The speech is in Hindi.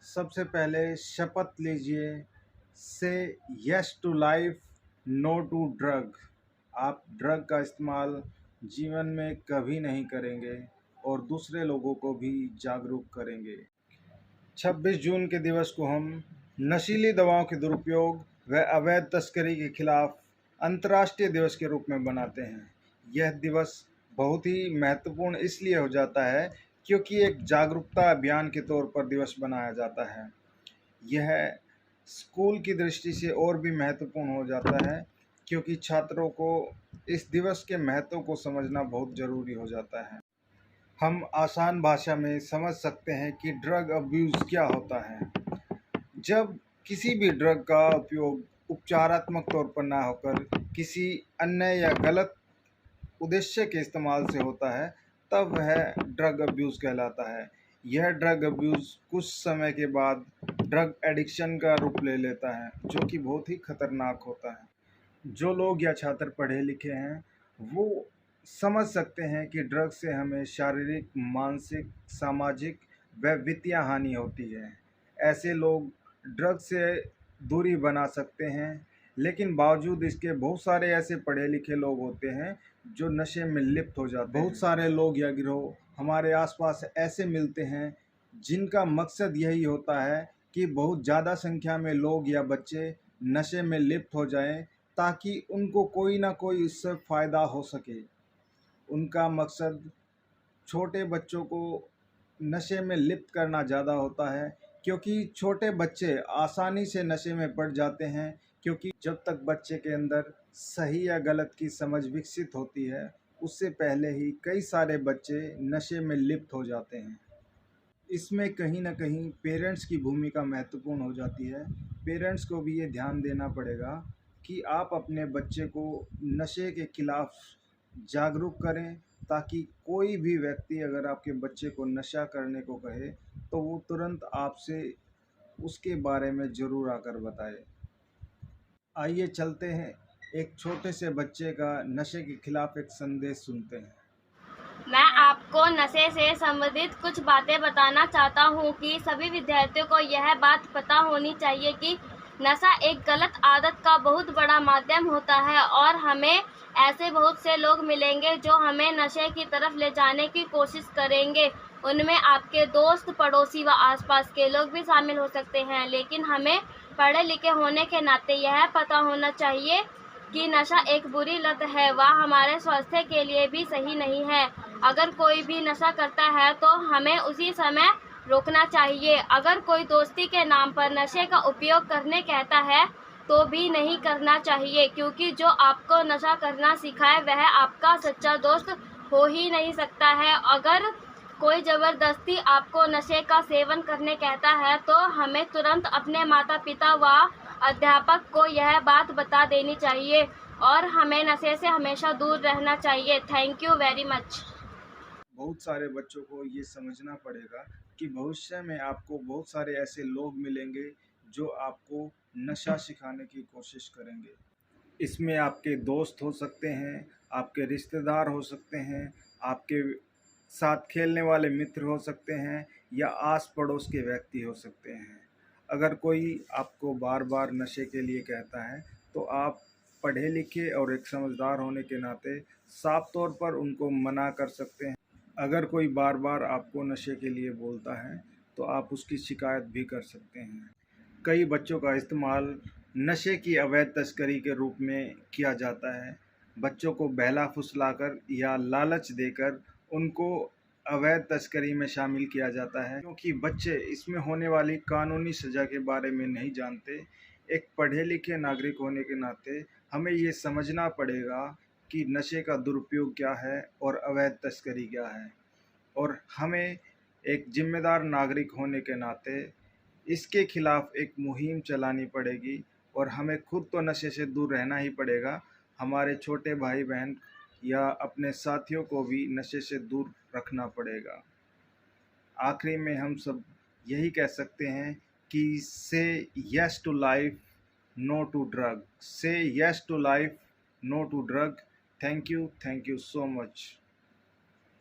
सबसे पहले शपथ लीजिए, say yes to life, no to drug. आप ड्रग का इस्तेमाल जीवन में कभी नहीं करेंगे और दूसरे लोगों को भी जागरूक करेंगे। 26 जून के दिवस को हम नशीली दवाओं के दुरुपयोग व अवैध तस्करी के खिलाफ अंतर्राष्ट्रीय दिवस के रूप में मनाते हैं। यह दिवस बहुत ही महत्वपूर्ण इसलिए हो जाता है क्योंकि एक जागरूकता अभियान के तौर पर दिवस बनाया जाता है। यह स्कूल की दृष्टि से और भी महत्वपूर्ण हो जाता है क्योंकि छात्रों को इस दिवस के महत्व को समझना बहुत ज़रूरी हो जाता है। हम आसान भाषा में समझ सकते हैं कि ड्रग अब्यूज़ क्या होता है। जब किसी भी ड्रग का उपयोग उपचारात्मक तौर पर ना होकर किसी अन्य या गलत उद्देश्य के इस्तेमाल से होता है, तब वह ड्रग अब्यूज़ कहलाता है। यह ड्रग अब्यूज़ कुछ समय के बाद ड्रग एडिक्शन का रूप ले लेता है, जो कि बहुत ही खतरनाक होता है। जो लोग या छात्र पढ़े लिखे हैं, वो समझ सकते हैं कि ड्रग से हमें शारीरिक, मानसिक, सामाजिक व वित्तीय हानि होती है। ऐसे लोग ड्रग से दूरी बना सकते हैं, लेकिन बावजूद इसके बहुत सारे ऐसे पढ़े लिखे लोग होते हैं जो नशे में लिप्त हो जाते हैं। बहुत सारे लोग या गिरोह हमारे आसपास ऐसे मिलते हैं जिनका मकसद यही होता है कि बहुत ज़्यादा संख्या में लोग या बच्चे नशे में लिप्त हो जाएं, ताकि उनको कोई ना कोई इससे फ़ायदा हो सके। उनका मकसद छोटे बच्चों को नशे में लिप्त करना ज़्यादा होता है, क्योंकि छोटे बच्चे आसानी से नशे में पड़ जाते हैं, क्योंकि जब तक बच्चे के अंदर सही या गलत की समझ विकसित होती है, उससे पहले ही कई सारे बच्चे नशे में लिप्त हो जाते हैं। इसमें कहीं न कहीं पेरेंट्स की भूमिका महत्वपूर्ण हो जाती है। पेरेंट्स को भी ये ध्यान देना पड़ेगा कि आप अपने बच्चे को नशे के खिलाफ जागरूक करें, ताकि कोई भी व्यक्ति अगर आपके बच्चे को नशा करने को कहे, तो वो तुरंत आपसे उसके बारे में ज़रूर आकर बताए। आइए चलते हैं, एक छोटे से बच्चे का नशे के खिलाफ एक संदेश सुनते हैं। मैं आपको नशे से संबंधित कुछ बातें बताना चाहता हूँ कि सभी विद्यार्थियों को यह बात पता होनी चाहिए कि नशा एक गलत आदत का बहुत बड़ा माध्यम होता है और हमें ऐसे बहुत से लोग मिलेंगे जो हमें नशे की तरफ ले जाने की कोशिश करेंगे। उनमें आपके दोस्त, पड़ोसी व आसपास के लोग भी शामिल हो सकते हैं, लेकिन हमें पढ़े लिखे होने के नाते यह पता होना चाहिए कि नशा एक बुरी लत है, वह हमारे स्वास्थ्य के लिए भी सही नहीं है। अगर कोई भी नशा करता है तो हमें उसी समय रोकना चाहिए। अगर कोई दोस्ती के नाम पर नशे का उपयोग करने कहता है तो भी नहीं करना चाहिए, क्योंकि जो आपको नशा करना सिखाए वह आपका सच्चा दोस्त हो ही नहीं सकता है। अगर कोई ज़बरदस्ती आपको नशे का सेवन करने कहता है तो हमें तुरंत अपने माता पिता व अध्यापक को यह बात बता देनी चाहिए और हमें नशे से हमेशा दूर रहना चाहिए। Thank you very much. बहुत सारे बच्चों को ये समझना पड़ेगा कि भविष्य में आपको बहुत सारे ऐसे लोग मिलेंगे जो आपको नशा सिखाने की कोशिश करेंगे। इसमें आपके दोस्त हो सकते हैं, आपके रिश्तेदार हो सकते हैं, आपके साथ खेलने वाले मित्र हो सकते हैं, या आस पड़ोस के व्यक्ति हो सकते हैं। अगर कोई आपको बार बार नशे के लिए कहता है, तो आप पढ़े लिखे और एक समझदार होने के नाते साफ तौर पर उनको मना कर सकते हैं। अगर कोई बार बार आपको नशे के लिए बोलता है, तो आप उसकी शिकायत भी कर सकते हैं। कई बच्चों का इस्तेमाल नशे की अवैध तस्करी के रूप में किया जाता है। बच्चों को बहला फुसलाकर या लालच देकर उनको अवैध तस्करी में शामिल किया जाता है, क्योंकि बच्चे इसमें होने वाली कानूनी सज़ा के बारे में नहीं जानते। एक पढ़े लिखे नागरिक होने के नाते हमें ये समझना पड़ेगा कि नशे का दुरुपयोग क्या है और अवैध तस्करी क्या है, और हमें एक जिम्मेदार नागरिक होने के नाते इसके खिलाफ एक मुहिम चलानी पड़ेगी, और हमें खुद तो नशे से दूर रहना ही पड़ेगा, हमारे छोटे भाई बहन या अपने साथियों को भी नशे से दूर रखना पड़ेगा। आखिरी में हम सब यही कह सकते हैं कि say yes to life, no to drug. Say yes to life, no to drug. Thank you so much.